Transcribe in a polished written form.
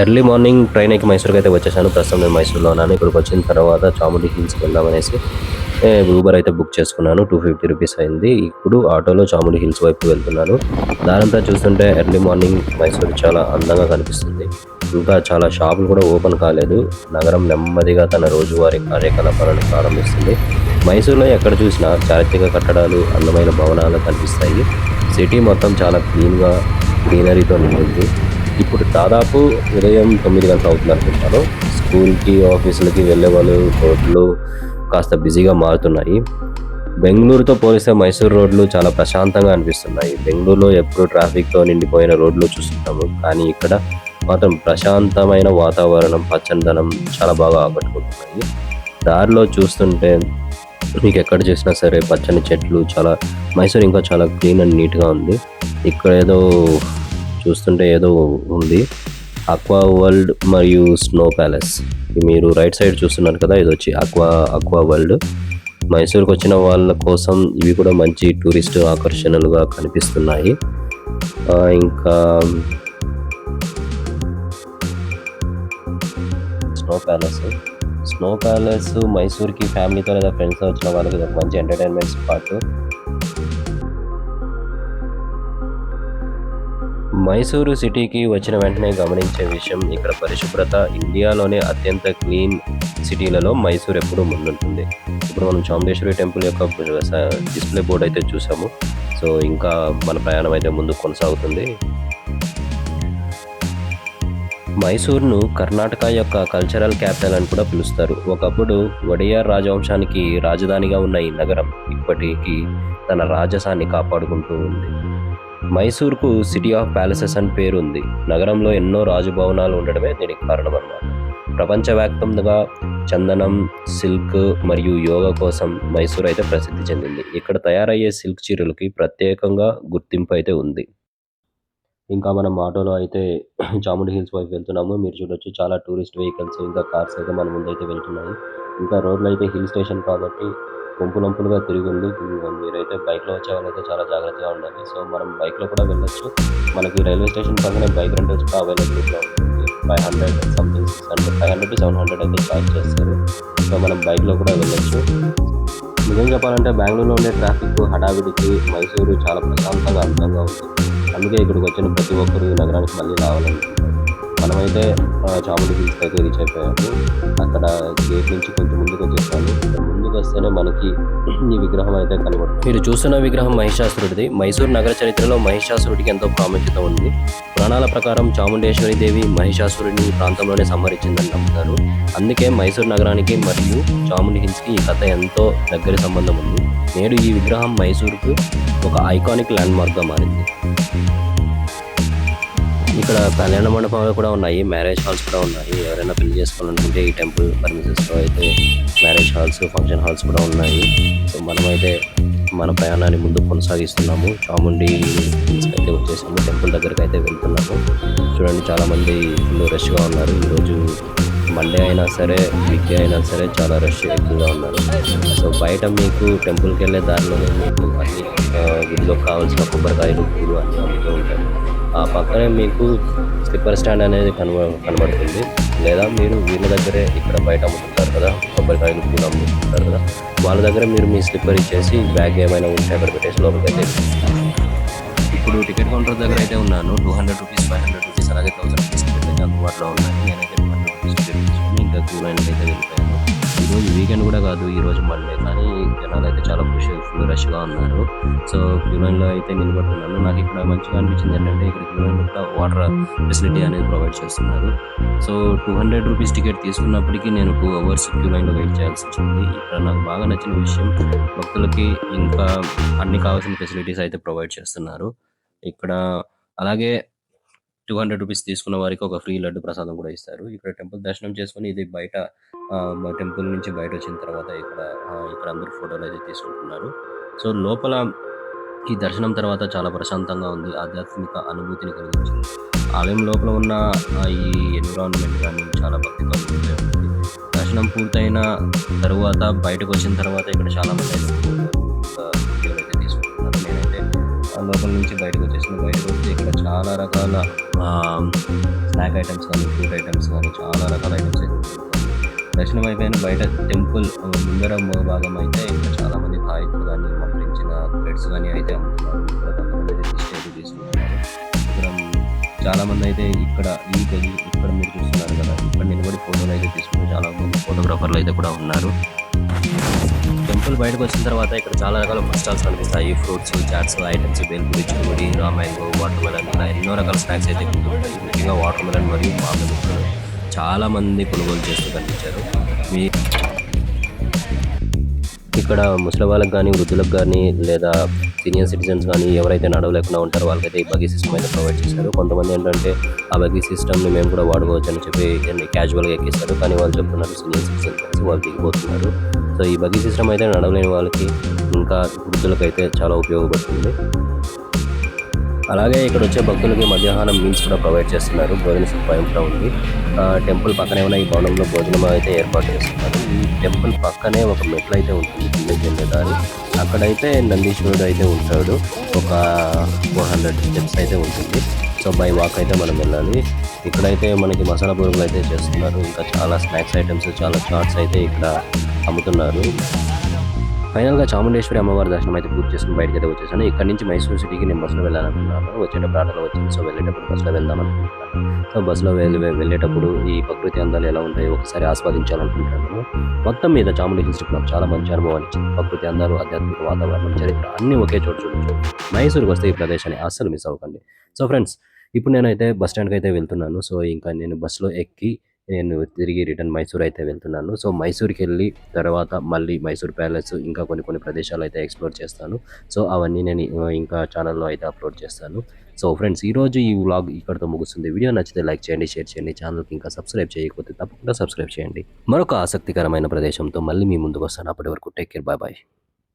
Early morning train ఎక్కి మైసూర్కి అయితే వచ్చేసాను. ప్రస్తుతం నేను మైసూర్లో ఉన్నాను. ఇక్కడికి వచ్చిన తర్వాత చాముండి హిల్స్కి వెళ్దామనేసి ఊబర్ అయితే బుక్ చేసుకున్నాను. 250 రూపీస్ అయింది. ఇప్పుడు ఆటోలో చాముండి హిల్స్ వైపు వెళ్తున్నాను. దారంతా చూస్తుంటే ఎర్లీ మార్నింగ్ మైసూర్ చాలా అందంగా కనిపిస్తుంది. ఇంకా చాలా షాపులు కూడా ఓపెన్ కాలేదు. నగరం నెమ్మదిగా తన రోజువారీ కార్యకలాపాలను ప్రారంభిస్తుంది. మైసూర్లో ఎక్కడ చూసినా చారిత్రక కట్టడాలు, అందమైన భవనాలు కనిపిస్తాయి. సిటీ మొత్తం చాలా క్లీన్గా, గ్రీనరీతో నిండింది. ఇప్పుడు దాదాపు ఉదయం 9 గంటలు అవుతుంది అనుకుంటాను. స్కూల్కి, ఆఫీసులకి వెళ్ళే వాళ్ళు రోడ్లు కాస్త బిజీగా మారుతున్నాయి. బెంగళూరుతో పోలిస్తే మైసూర్ రోడ్లు చాలా ప్రశాంతంగా అనిపిస్తున్నాయి. బెంగళూరులో ఎప్పుడు ట్రాఫిక్తో నిండిపోయిన రోడ్లు చూస్తుంటాము, కానీ ఇక్కడ మాత్రం ప్రశాంతమైన వాతావరణం, పచ్చనిదనం చాలా బాగా ఆకట్టుకుంటున్నాయి. దారిలో చూస్తుంటే మీకు ఎక్కడ చూసినా సరే పచ్చని చెట్లు, చాలా మైసూర్ ఇంకా చాలా క్లీన్ అండ్ నీట్గా ఉంది. ఇక్కడ ఏదో చూస్తుంటే ఏదో ఉంది, ఆక్వా వరల్డ్ మరియు స్నో ప్యాలెస్. మీరు రైట్ సైడ్ చూస్తున్నారు కదా, ఇది వచ్చి ఆక్వా వరల్డ్. మైసూర్కి వచ్చిన వాళ్ళ కోసం ఇవి కూడా మంచి టూరిస్ట్ ఆకర్షణలుగా కనిపిస్తున్నాయి. ఇంకా స్నో ప్యాలెస్ మైసూర్కి ఫ్యామిలీతో లేదా ఫ్రెండ్స్తో వచ్చిన వాళ్ళకి ఇది ఒక మంచి ఎంటర్టైన్మెంట్ స్పాట్. మైసూరు సిటీకి వచ్చిన వెంటనే గమనించే విషయం, ఇక్కడ పరిశుభ్రత. ఇండియాలోనే అత్యంత క్లీన్ సిటీలలో మైసూర్ ఎప్పుడూ ముందుంటుంది. ఇప్పుడు మనం చాముండేశ్వరి టెంపుల్ యొక్క డిస్ప్లే బోర్డు అయితే చూసాము. సో ఇంకా మన ప్రయాణం అయితే ముందు కొనసాగుతుంది. మైసూర్ను కర్ణాటక యొక్క కల్చరల్ క్యాపిటల్ అని కూడా పిలుస్తారు. ఒకప్పుడు వడియార్ రాజవంశానికి రాజధానిగా ఉన్న ఈ నగరం ఇప్పటికీ తన రాజసాన్ని కాపాడుకుంటూ ఉంది. మైసూర్కు సిటీ ఆఫ్ ప్యాలెసెస్ అని పేరు ఉంది. నగరంలో ఎన్నో రాజభవనాలు ఉండడమే దీనికి కారణం అన్నమాట. ప్రపంచవ్యాప్తంగా చందనం, సిల్క్ మరియు యోగా కోసం మైసూర్ అయితే ప్రసిద్ధి చెందింది. ఇక్కడ తయారయ్యే సిల్క్ చీరలకి ప్రత్యేకంగా గుర్తింపు అయితే ఉంది. ఇంకా మనం ఆటోలో అయితే చాముండి హిల్స్ వైపు వెళ్తున్నాము. మీరు చూడొచ్చు, చాలా టూరిస్ట్ వెహికల్స్ ఇంకా కార్స్ అయితే మన ముందైతే వెళ్తున్నాయి. ఇంకా రోడ్లు అయితే హిల్ స్టేషన్ కాబట్టి గుంపులుగా తిరిగి ఉంది. మీరైతే బైక్లో వచ్చే వాళ్ళైతే చాలా జాగ్రత్తగా ఉండాలి. సో మనం బైక్లో కూడా వెళ్ళొచ్చు. మనకి రైల్వే స్టేషన్ పక్కనే బైక్ రెంటల్స్ కూడా అవైలబిలిటీలో ఉంటుంది. 500 సంథింగ్ 600, 500 to 700 అయితే ఛార్జ్ చేస్తారు. సో మనం బైక్లో కూడా వెళ్ళొచ్చు. నిజం చెప్పాలంటే బెంగళూరులో ఉండే ట్రాఫిక్ హడావిడికి మైసూరు చాలా ప్రశాంతంగా, అందంగా ఉంది. అందుకే ఇక్కడికి వచ్చిన ప్రతి ఒక్కరు ఈ నగరానికి మళ్ళీ రావాలనుకుంటున్నారు. మనమైతే చాముండి హిల్స్ అయితే రీచ్ అయిపోయాము. అక్కడ గేట్ నుంచి కొంచెం ముందుకు వచ్చేసాము. ముందుకు వస్తేనే మనకి ఈ విగ్రహం అయితే కనబడుతుంది. మీరు చూస్తున్న విగ్రహం మహిషాసురుడిది. మైసూర్ నగర చరిత్రలో మహిషాసురుడికి ఎంతో ప్రాముఖ్యత ఉంది. పురాణాల ప్రకారం చాముండేశ్వరి దేవి మహిషాసురుడిని ఈ ప్రాంతంలోనే సంహరించిందని నమ్ముతారు. అందుకే మైసూర్ నగరానికి మరియు చాముండి హిల్స్కి ఈ కథ ఎంతో దగ్గరి సంబంధం ఉంది. నేడు ఈ విగ్రహం మైసూర్కు ఒక ఐకానిక్ ల్యాండ్ మార్క్గా మారింది. ఇక్కడ కళ్యాణ మండపాలు కూడా ఉన్నాయి, మ్యారేజ్ హాల్స్ కూడా ఉన్నాయి. ఎవరైనా పెళ్లి చేసుకోవాలనుకుంటే ఈ టెంపుల్ పర్మిషన్స్లో అయితే మ్యారేజ్ హాల్స్, ఫంక్షన్ హాల్స్ కూడా ఉన్నాయి. సో మనమైతే మన ప్రయాణాన్ని ముందు కొనసాగిస్తున్నాము. చాముండి హిల్స్కి అయితే వచ్చేసాము. టెంపుల్ దగ్గరికి అయితే వెళ్తున్నాము. చూడండి, చాలామంది ఫుల్ రష్గా ఉన్నారు. ఈరోజు మండే అయినా సరే, వీక్డే అయినా సరే చాలా రష్ ఎక్కువగా ఉన్నారు. సో బయట మీకు టెంపుల్కి వెళ్ళే దారిలోనే మీకు అన్ని గుడిలో కావాల్సిన కొబ్బరికాయలు, పూలు అన్నీ అమ్ముతూ ఉంటాయి. ఆ పక్కనే మీకు స్లిప్పర్ స్టాండ్ అనేది కనబడుతుంది. లేదా మీరు వీళ్ళ దగ్గరే ఇక్కడ బయట అమ్ముతుంటారు కదా, కొబ్బరికాయలు, పూలు అమ్ముతుంటారు కదా, వాళ్ళ దగ్గర మీరు మీ స్లిప్పర్ ఇచ్చేసి బ్యాగ్ ఏమైనా ఉంటే అక్కడ పెట్టేసి లోపలికి అయితే. ఇప్పుడు టికెట్ కౌంటర్ దగ్గర అయితే ఉన్నాను. 200 రూపీస్, 500 రూపీస్, అలాగే 1000 రూపీస్ టికెట్ అయితే అందుబాటులో ఉన్నాయి. నేనైతే 200 రూపీస్ టికెట్ తీసుకుని ఇంకా క్యూ లైన్కి అయితే వెళ్ళిపోయాను. ఈరోజు వీకెండ్ కూడా కాదు, ఈరోజు మండే, కానీ జనాలు అయితే చాలా ఫుల్ రష్గా ఉన్నారు. సో క్యూ లైన్లో అయితే నిలబడుతున్నాను. నాకు ఇక్కడ మంచిగా అనిపించింది ఏంటంటే, ఇక్కడ క్యూ లైన్లో కూడా వాటర్ ఫెసిలిటీ అనేది ప్రొవైడ్ చేస్తున్నారు. సో 200 రూపీస్ టికెట్ తీసుకున్నప్పటికీ నేను 2 hours క్యూ లైన్లో వెయిట్ చేయాల్సి వచ్చింది. ఇక్కడ నాకు బాగా నచ్చిన విషయం, భక్తులకి ఇంకా అన్ని కావాల్సిన ఫెసిలిటీస్ అయితే ప్రొవైడ్ చేస్తున్నారు ఇక్కడ. అలాగే 200 రూపీస్ తీసుకున్న వారికి ఒక ఫ్రీ లడ్డు ప్రసాదం కూడా ఇస్తారు. ఇక్కడ టెంపుల్ దర్శనం చేసుకుని ఇది బయట మా టెంపుల్ నుంచి బయట వచ్చిన తర్వాత ఇక్కడ అందరూ ఫోటోలు అయితే తీసుకుంటున్నారు. సో లోపల ఈ దర్శనం తర్వాత చాలా ప్రశాంతంగా ఉంది, ఆధ్యాత్మిక అనుభూతిని కలిగించింది. ఆలయం లోపల ఉన్న ఈ ఎన్విరాన్మెంట్ కానీ చాలా భక్తితో ఉంటుంది. దర్శనం పూర్తయిన తరువాత బయటకు వచ్చిన తర్వాత ఇక్కడ చాలామంది అయితే వీడియోలు అయితే తీసుకుంటున్నారు. నేనైతే లోపల నుంచి బయటకు వచ్చేసింది. బయటకు వచ్చి ఇక్కడ చాలా రకాల స్నాక్ ఐటమ్స్ కానీ, ఫ్రూట్ ఐటమ్స్ కానీ చాలా రకాల ఐటమ్స్ అయితే దొరుకుతాయి. దర్శనం అయిపోయిన బయట టెంపుల్ ముందర భాగం అయితే ఇక్కడ చాలామంది తాయితులు కానీ, మంత్రించిన బ్రెడ్స్ కానీ అయితే అమ్ముతున్నారు. ఇక్కడ కొంతమంది అయితే దిష్టి అయితే తీసుకుంటున్నారు. ఇక్కడ చాలామంది అయితే ఇక్కడ ఇక్కడ మీరు చూస్తున్నారు కదా, ఇక్కడ నిలబడి ఫోటోలు అయితే తీసుకుంటారు. చాలా మంది ఫోటోగ్రాఫర్లు అయితే కూడా ఉన్నారు. టెంపుల్ బయటకు వచ్చిన తర్వాత ఇక్కడ చాలా రకాల ఫుడ్ స్టాల్స్ కనిపిస్తాయి. ఫ్రూట్స్, చాట్స్ ఐటమ్స్, బేల్పూరి, చిరుముడి, మ్యాంగో, వాటర్ మెలన్ ఇలా ఎన్నో రకాల స్నాక్స్ అయితే ఉంటాయి. ముఖ్యంగా వాటర్ మెలన్ మరియు మామిడి ముక్కలు చాలా మంది కొనుగోలు చేస్తూ కనిపించారు. ఇక్కడ ముసలి వాళ్ళకి కానీ, వృద్ధులకు కానీ, లేదా సీనియర్ సిటిజన్స్ కానీ ఎవరైతే నడవలేకుండా ఉంటారో వాళ్ళకైతే ఈ బగ్గీ సిస్టమ్ అయితే ప్రొవైడ్ చేస్తారు. కొంతమంది ఏంటంటే ఆ బగ్గీ సిస్టమ్ని మేము కూడా వాడుకోవచ్చు అని చెప్పి క్యాజువల్గా ఎక్కిస్తారు. కానీ వాళ్ళు చెప్తున్నారు సీనియర్ సిటిజన్స్ వాళ్ళు దిగిపోతున్నారు. సో ఈ బగ్గీ సిస్టమ్ అయితే నడవలేని వాళ్ళకి ఇంకా వృద్ధులకైతే చాలా ఉపయోగపడుతుంది. అలాగే ఇక్కడ వచ్చే భక్తులకి మధ్యాహ్నం మీల్స్ కూడా ప్రొవైడ్ చేస్తున్నారు. భోజన సదుపాయం కూడా ఉంది. టెంపుల్ పక్కనే ఉన్న ఈ భవనంలో భోజనం అయితే ఏర్పాటు చేస్తున్నారు. ఈ టెంపుల్ పక్కనే ఒక మెట్లు అయితే ఉంటుంది, కిందకి వెళ్ళే దారి. అక్కడైతే నందీశ్వరుడు అయితే ఉంటాడు. ఒక 400 స్టెప్స్ అయితే ఉంటుంది. సో బై వాక్ అయితే మనం వెళ్ళాలి. ఇక్కడైతే మనకి మసాలా బూరెలు అయితే చేస్తున్నారు. ఇంకా చాలా స్నాక్స్ ఐటమ్స్, చాలా చాట్స్ అయితే ఇక్కడ అమ్ముతున్నారు. ఫైనల్గా చాముండేశ్వరి అమ్మవారి దర్శనం అయితే పూర్తి చేసుకుని బయటకి అయితే వచ్చేసాను. ఇక్కడ నుంచి మైసూరు సిటీకి నేను బస్సులో వెళ్ళాలనుకున్నాను. వచ్చేటప్పుడు ఆటోలో వచ్చింది. సో వెళ్ళేటప్పుడు బస్సులో వెళ్దాం అనుకుంటున్నాను. సో బస్సులో వెళ్ళేటప్పుడు ఈ ప్రకృతి అందాలు ఎలా ఉంటాయో ఒకసారి ఆస్వాదించాలనుకుంటున్నాను. మొత్తం మీద చాముండి హిల్స్ ట్రిప్ నాకు చాలా మంచి అనుభవాన్ని ఇచ్చింది. ప్రకృతి అందాలు, ఆధ్యాత్మిక వాతావరణం, చరిత్ర అన్నీ ఒకే చోటు చూడొచ్చు. మైసూరుకి వస్తే ఈ ప్రదేశాన్ని అస్సలు మిస్ అవ్వకండి. సో ఫ్రెండ్స్, ఇప్పుడు నేనైతే బస్ స్టాండ్కి అయితే వెళ్తున్నాను. సో ఇంకా నేను బస్సులో ఎక్కి నేను తిరిగి రిటర్న్ మైసూర్ అయితే వెళ్తున్నాను. సో మైసూర్కి వెళ్ళి తర్వాత మళ్ళీ మైసూర్ ప్యాలెస్ ఇంకా కొన్ని ప్రదేశాలు అయితే ఎక్స్ప్లోర్ చేస్తాను. సో అవన్నీ నేను ఇంకా ఛానల్లో అయితే అప్లోడ్ చేస్తాను. సో ఫ్రెండ్స్, ఈరోజు ఈ వ్లాగ్ ఇక్కడితో ముగుస్తుంది. వీడియో నచ్చితే లైక్ చేయండి, షేర్ చేయండి. ఛానల్కి ఇంకా సబ్స్క్రైబ్ చేయకపోతే తప్పకుండా సబ్స్క్రైబ్ చేయండి. మరొక ఆసక్తికరమైన ప్రదేశంతో మళ్ళీ మీ ముందుకు వస్తాను. అప్పటి వరకు టేక్ కేర్, బాయ్ బాయ్.